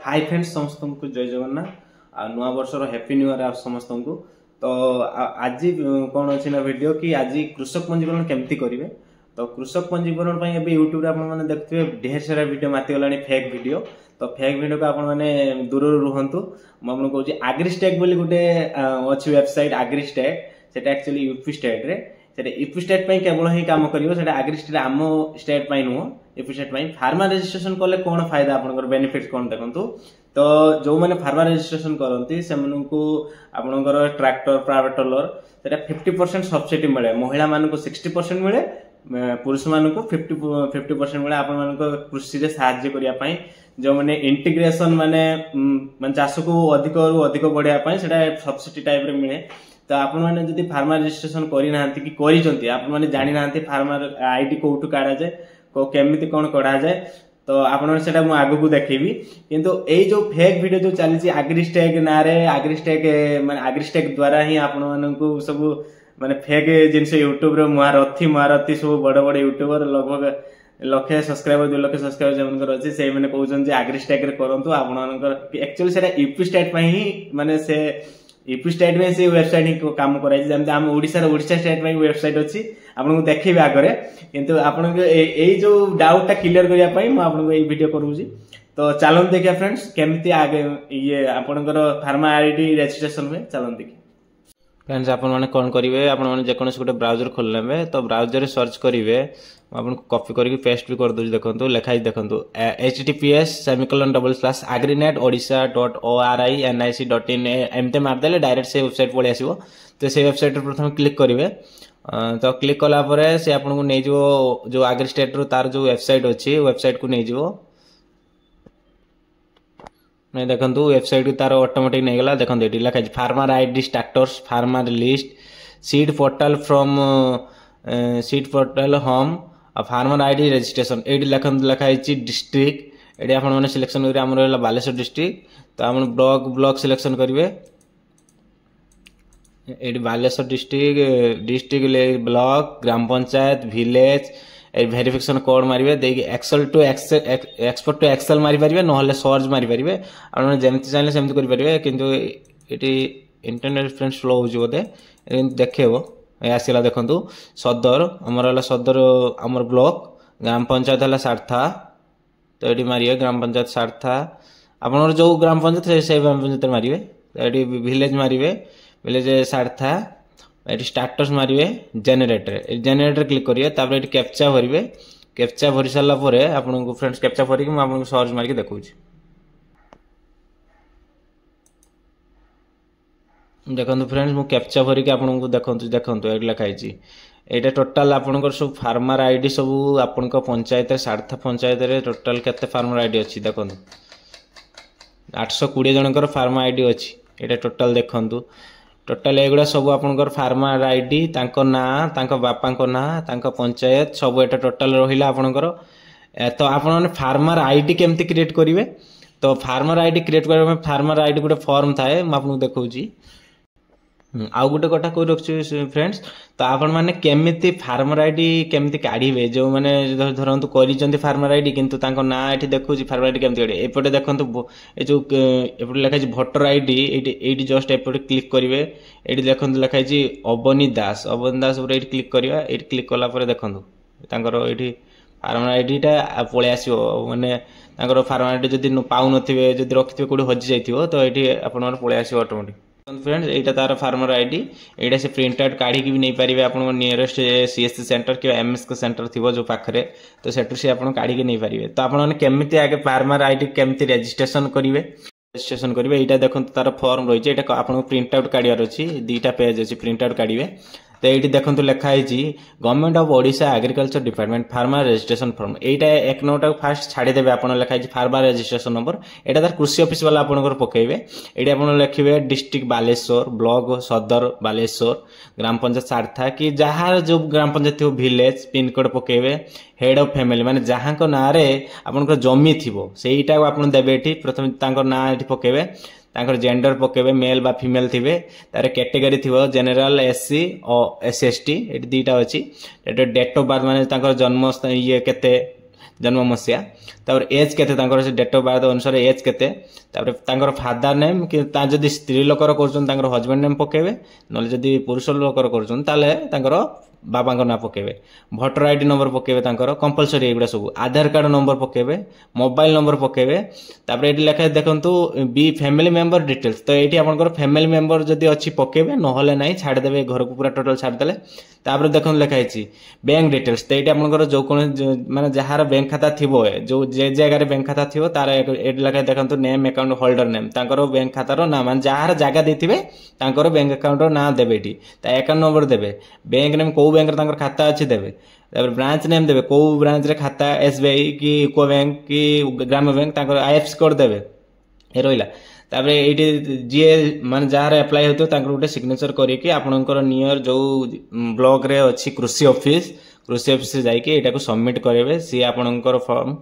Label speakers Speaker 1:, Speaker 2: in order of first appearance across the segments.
Speaker 1: Hi friends समस्त को जय जगन्नाथ आ नुआ वर्ष हैप्पी न्यू ईयर आप समस्त को। तो आज कौन अच्छी ना वीडियो कि आज कृषक पंजीकरण केमती करेंगे। तो कृषक पंजीकरण पर यूट्यूब आप देखते ढेर सारा वीडियो मातीगला फेक वीडियो। तो फेक वीडियो को आप दूर रुहतु। मुझे कहूँ आग्रिस्टेक बोली गोटे अच्छी वेबसाइट आग्रिस्टेक से एक्चुअली यूपी स्टेट रे से यूपी स्टेट केवल ही काम कर आग्रिस्टेट आम स्टेट नुह यूपी स्टेट फार्मा रजिस्ट्रेशन कले कौन फायदा आपंकर बेनिफिट कौन देखो। तो जो मैंने फार्मा रजिस्ट्रेशन करती से आपंकर ट्रैक्टर पावर टिलर से 50% सब्सिडी मिले, महिला मान 60% मिले, पुरुष मान 50% मिले। आपण कृषि रे साहाय्य करने जो मैंने इंटीग्रेशन माने चाष को अधिक अधिक बढ़ाई सब्सिडी टाइप रे मिले। तो आपण मैंने जब फार्मा रजिस्ट्रेशन करना कि कर जानी ना फार्मा आईडी कौटू काढ़ा जाए केमी कौन कढ़ा जाए तो आपड़ा मुझे आग को देखेबी। किंतु यही जो फेक वीडियो जो चली आग्रिस्टेक ना आग्रिस्टेक माने आग्रिस्टेक द्वारा ही आपण मानू सब माने फेक जिनस यूट्यूब महारथी सब बड़ बड़ यूट्यूबर लगभग लक्षे सब्सक्राइबर 2 लाख सब्सक्राइबर जमनकर अच्छी से मैंने कहते आग्रिस्टेक करूँ आपंकर एक्चुअली से यूपी स्टेट ही माने से यूपी स्टेट में से वेबसाइट ही काम कराई जमी आम ओडिशा स्टेट में वेबसाइट अच्छी आपको देखिए आगे। किंतु आपण जो डाउटा क्लियर करने आपको ये वीडियो करूँगी। तो चलते देखिए फ्रेंड्स केमती आगे ये आपंकर फार्मा आईडी रजिस्ट्रेशन हुए चलते देखिए। फ्रेंड्स आप कौन करेंगे आपने जेकोसी गोटे ब्राउजर खोल लेंगे। तो ब्राउजर सर्च करेंगे आपको कॉपी करके पेस्ट भी कर दूँ। देखो लिखाई देखो https://agrinet.odisha.orinic.in एमती मारदे डायरेक्ट से वेबसाइट पलि आसो। तो से वेबसाइट प्रथम क्लिक करेंगे। तो क्लिक कलापर से आपको नहीं जो आग्रिस्टेट तार जो वेबसाइट अच्छी वेबसाइट को नहीं जीवो। नहीं देखो वेबसाइट तार ऑटोमेटिक नहीं गला। देखो ये लिखाई farmer ID status farmer list seed portal from seed portal home farmer ID registration ये लिखाई डिस्ट्रिक्ट ये आप सिलेक्शन करेंगे बालेश्वर डिस्ट्रिक्ट। तो आप ब्लॉक सिलेक्शन करेंगे ये Baleshwar district block gram panchayat village verification code मारे देखिए Excel to export to Excel मारी पारे ना सर्च मारी पारे आप जमी चाहिए सेमती करेंगे। किंतु ये इंटरनेट फ्रेंड स्लो हो बोधे देखेब आसला। देखो सदर आमर सदर आमर ब्लॉक ग्राम पंचायत है सारथा। तो ये मारे ग्राम पंचायत सारथा आप जो ग्राम पंचायत से ग्राम पंचायत मारे। ये विलेज मारे विलेज सारथा ये स्टाटस मारे जेनेटर क्लिक करेंगे। तापर ये कैप्चा भरवे कैप्चा भरी सारा आपको फ्रेंड्स कैप्चा भरिक मुझे सर्च मारिक देखूँ। देखो फ्रेंड्स मुझे कैप्चा भरिक आपको देखो ये लिखाई यहाँ टोटाल आपंकर सब फार्मर आईडी सब आपण पंचायत सारथा पंचायत टोटाल केते फार्मर आईडी अच्छी देखो 820 जनकर फार्मर आईडी अच्छी। ये टोटाल देखु टोटाल एगुड़ा सब आपंकर फार्मर आईडी ना बापा ना पंचायत सब ये टोटाल रहा आपंकर। तो आपने फार्मर आईडी केमती क्रिएट करेंगे। तो फार्मर आईडी क्रिएट करने फार्मर आईडी गोटे फॉर्म थाए आपको देखा आउ गोटे कथा कही रखी फ्रेंड्स। तो आपण मैंने केमिति फार्मर आईडी केमिति काढ़े जो मैंने धरतु कर फार्मर आईडी किंतु ना ये देखो फार्मर आईडी केमिति काढ़े एपटे देखो ये जो एपटे लिखाई भोटर आईडी ये जस्ट एपटे क्लिक करेंगे। ये देखो लिखाई अवनी दास ये क्लिक करवा ये क्लिक कलापर देखो ये फार्मर आईडीटा पलि आसो मैंने फार्मर आईडी जब पाऊन जब रखिथे कौट हजि जाइए तो ये आप पलि आसो ऑटोमेटिक। फ्रेंड्स यहाँ तार फार्मर आईडी यहाँ से प्रिंट आउट काढ़ी भी नहीं पारे आप नियरेस्ट सीएससी सेंटर कि एमएसके सेंटर थी जो पाखे तो सेठू से आप काढ़ी नहीं पारे। तो आपने केमिति आगे फार्मर आईडी केमिति रजिस्ट्रेशन करेंगे यहाँ देखो तार फॉर्म रही है आपको प्रिंट आउट काढ़ार अच्छी 2टा पेज अच्छी प्रिंट आउट काढ़े। तो ये देखो लिखाई government of Odisha agriculture department farmer registration form यहाँ 1 नंबर फास्ट छाड़देवे आप लिखाई फार्मर रजिस्ट्रेशन नंबर यहाँ तार कृषि ऑफिस वाला आपंकर पकेबे। ये आप लिखे डिस्ट्रिक्ट बालेश्वर ब्लॉक सदर बालेश्वर ग्राम पंचायत सारथा कि जहाँ जो ग्राम पंचायत थी विलेज पिनकोड पकेबे हेड ऑफ फैमिली माने जहाँ को ना आपंकर जमी थी सहीटा आप देवे ये प्रथम ना ये पकेबे जेंडर पकेबे मेल बा फीमेल थिबे तार कैटेगरी थिबो जनरल एससी और एसएसटी ये 2टा अच्छी। डेट ऑफ बर्थ माने जन्म ये केते जन्म मसीहा तापर एज केते तांकर डेट ऑफ बर्थ अनुसार एज केते तापर तांकर फादर नेम कि ता जदी स्त्री लोकर करछन तांकर हस्बैंड नेम पकेबे नले जदी पुरुष लोकर करछन ताले तांकर बाबा ना पकेबे भोटर आईडी नंबर पकेबे तांकर कंपलसरी एगुडा सब आधार कार्ड नंबर पकेबे मोबाइल नंबर पकेबे तापर एटी लेखा देखंतु बी फैमिली मेंबर डिटेल्स तो एटी आपनकर फैमिली मेंबर जदी अछि पकेबे नहले नाही छाड़ देबे घर को पूरा टोटल छाड़ देले तापर देखन लेखा हिची बैंक डिटेल्स तो एटी आपनकर जो कोन माने जहार बैंक खाता थिबो जो जे जगह रे बैंक खाता थिबो तार एटी लेखा देखंतु नेम अकाउंट होल्डर नेम तांकर बैंक खाता रो नाम जहार जगह देथिबे तांकर बैंक अकाउंट रो नाम देबे एटी ता अकाउंट नंबर देबे बैंक नेम को बैंक रे तांकर खाता अछि देबे तापर ब्रांच नेम देबे को ब्रांच रे खाता एसबीआई की को बैंक की ग्राम बैंक तांकर आईएफएससी कोड देबे ए रोइला तापर एटी जे माने जहार अप्लाई होतो तांकर उटे सिग्नेचर करी कि आपनकर नियर जो ब्लॉक रे अछि कृषि ऑफिस जाई कि एटा को सबमिट करेबे सी आपनकर फॉर्म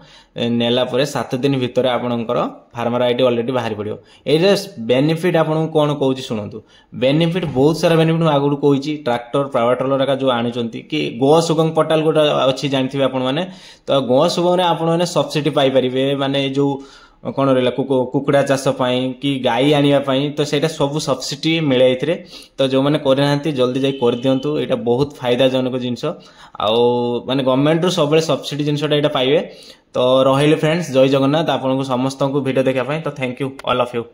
Speaker 1: नेला परे 7 दिन भीतर आपनकर फार्मर आईडी ऑलरेडी बाहर पड़ियो एरे बेनिफिट आपन कोन कहूची सुनंतु बेनिफिट बहुत सारा बेनिफिट आगुड कहूची ट्रैक्टर पावर टिलर का जो आनिचंती कि गो सुगम पोर्टल गोटा अछि जानथिबे आपन माने तो गो सुगम रे आपन माने सब्सिडी पाई परिबे माने जो कौन रहा कुकुड़ा चाष कि गाई आने तो सेटा सब सब्सिडी मिले एथिरे तो जो मैंने करना जल्दी जाई कर दियंतु एटा बहुत फायदा जनक जिनस आउ माने गवर्नमेंट रो सब सब्सिडी जिनसटा एटा पाइबे तो रहिले फ्रेंड्स जय जगन्नाथ आपन को समस्त को वीडियो देखा तो thank you all of you.